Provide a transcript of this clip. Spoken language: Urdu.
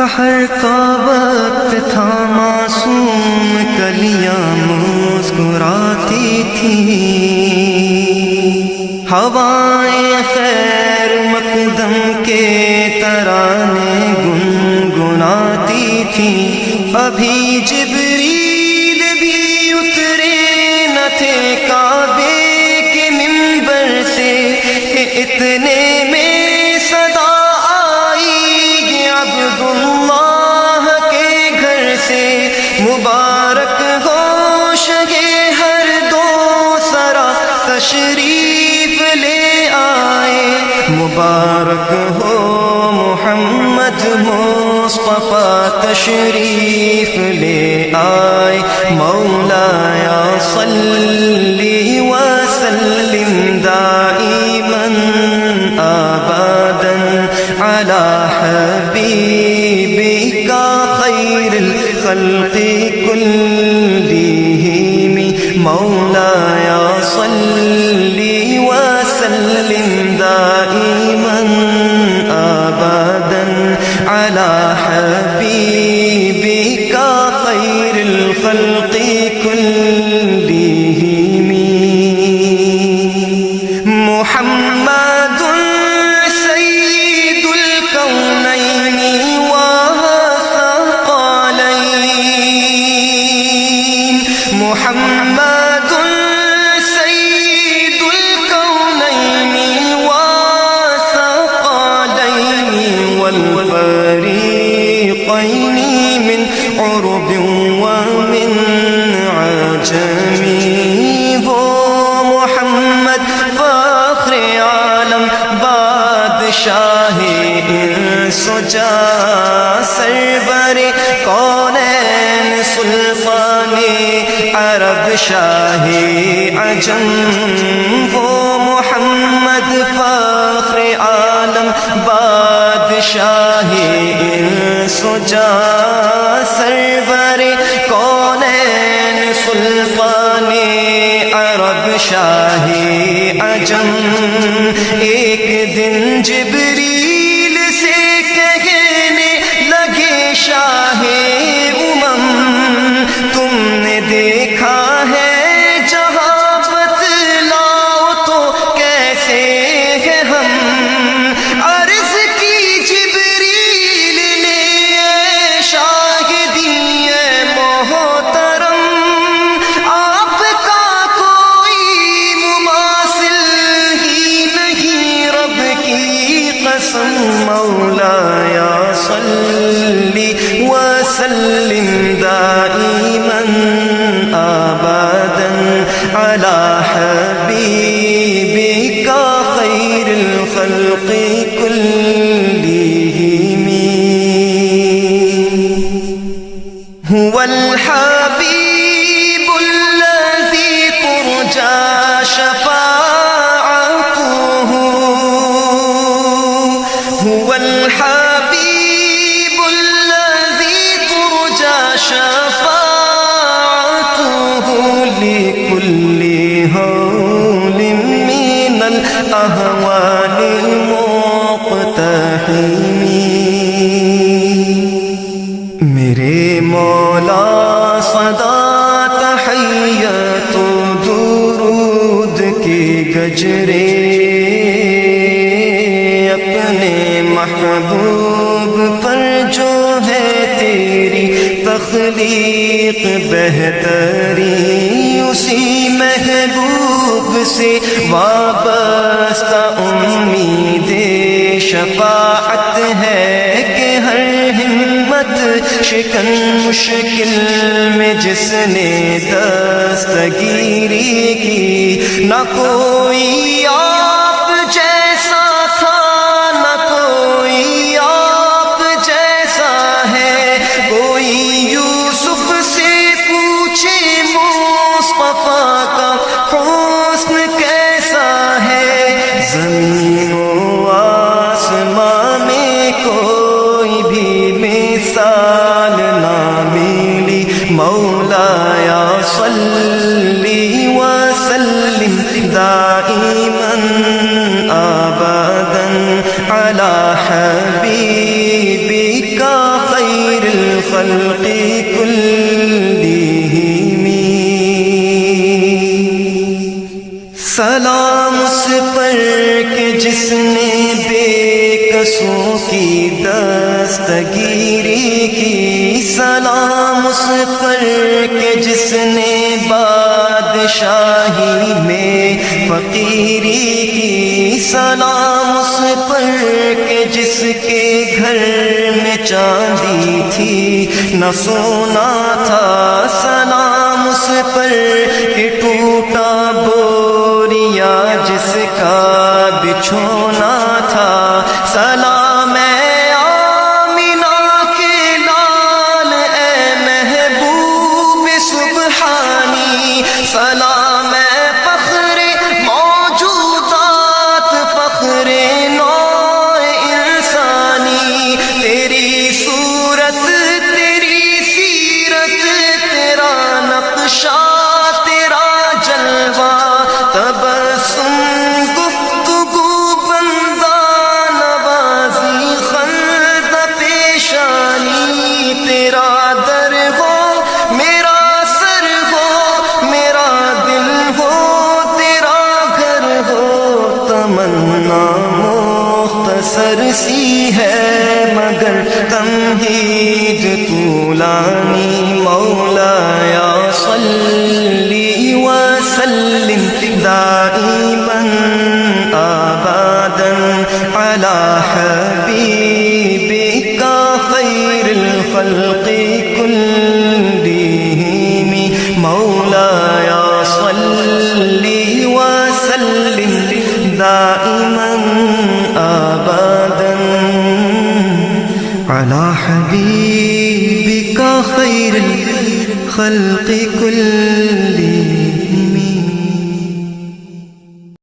سحر کا وقت تھا، معصوم کلیاں مسکراتی تھیں، ہوائیں خیر مقدم کے ترانے گنگناتی تھیں۔ ابھی جبریل بھی اترے نہ تھے کعبے کے منبر سے، اتنے میں صدا آئی عبداللہ کے گھر سے، مبارک ہو شگے ہر دو سرا تشریف لے آئے، مبارک ہو محمد مصطفیٰ تشریف لے آئے۔ مولایا صلی وسلم دائما ابدا علی حبیبک خیر الخلق کلہم، مولایا صلی وسلم دائما ابدا علی حبیبک خیر الخلق کلہم۔ محمد سید الکونین والثقلین، محمد سید الکونین والثقلین والفریقین من عرب ومن عجم، وہ محمد فخر عالم بادشاہ انس و جاں، سرور کونین سلطان عرب شاہ عجم، وہ محمد فخر عالم بادشاہ انس و جاں، سرور کونین سلطان عرب شاہ عجم۔ ایک دن جبریل سے کہنے لگے شاہ امم، تم نے دیکھا ہے جہاں، بتلاؤ تو کیسے ہیں ہم؟ عرض کی جبریل نے شاہدی محترم، آپ کا کوئی مماثل ہی نہیں، رب کی قسم مولایا صلی وسلم دائما ابدا علی حبیبک خیر الخلق کلہم۔ هو الحبیب الذی ترجى شفاعته، هو الحبیب الذی ترجى شفاعته، لكل هول من الأهوال المقتحم۔ میرے مولا صدا تحیت و درود کے گجرے، اپنے محبوب پر جو ہے تیری تخلیق بہتری، اسی محبوب سے وابستہ امید شفاعت ہے کہ ہر ہمت شکن مشکل میں جس نے دستگیری کی، نہ کوئی آپ جیسا تھا نہ کوئی آپ جیسا ہے، کوئی یوسف سے پوچھے مصطفیٰ کا حسن کیسا ہے، زمین و آسمان میں کوئی بھی مثال نہ ملی، مولایا صلی وسلم دائما الخلق كلهم سلام اس پر کہ جس نے بے قصوں کی دستگیری کی سلام اس پر کہ جس نے بادشاہی میں فقیری کی سلام اس پر کہ جس کے گھر میں چاندی تھی نہ سونا تھا سلام اس پر کہ ٹوٹا بوریا جس کا بچھونا تھا سلام اے آمینہ کے لال اے محبوب سبحانی سلام اے فخر موجودات فخر نوع انسانی تیری صورت تیری سیرت تیرا نقشہ تیرا جلوہ تبسم گفتگو بندہ نوازی خلد پیشانی تیرا در ہو میرا سر ہو میرا دل ہو تیرا گھر ہو تمنا مختصر سی ہے مگر تمہید طولانی مولایا صلی وسلم دائما ابدا على حبيبك خير الخلق كلهم مولاي صل وسلم دائما ابدا على حبيبك خير الخلق كلهم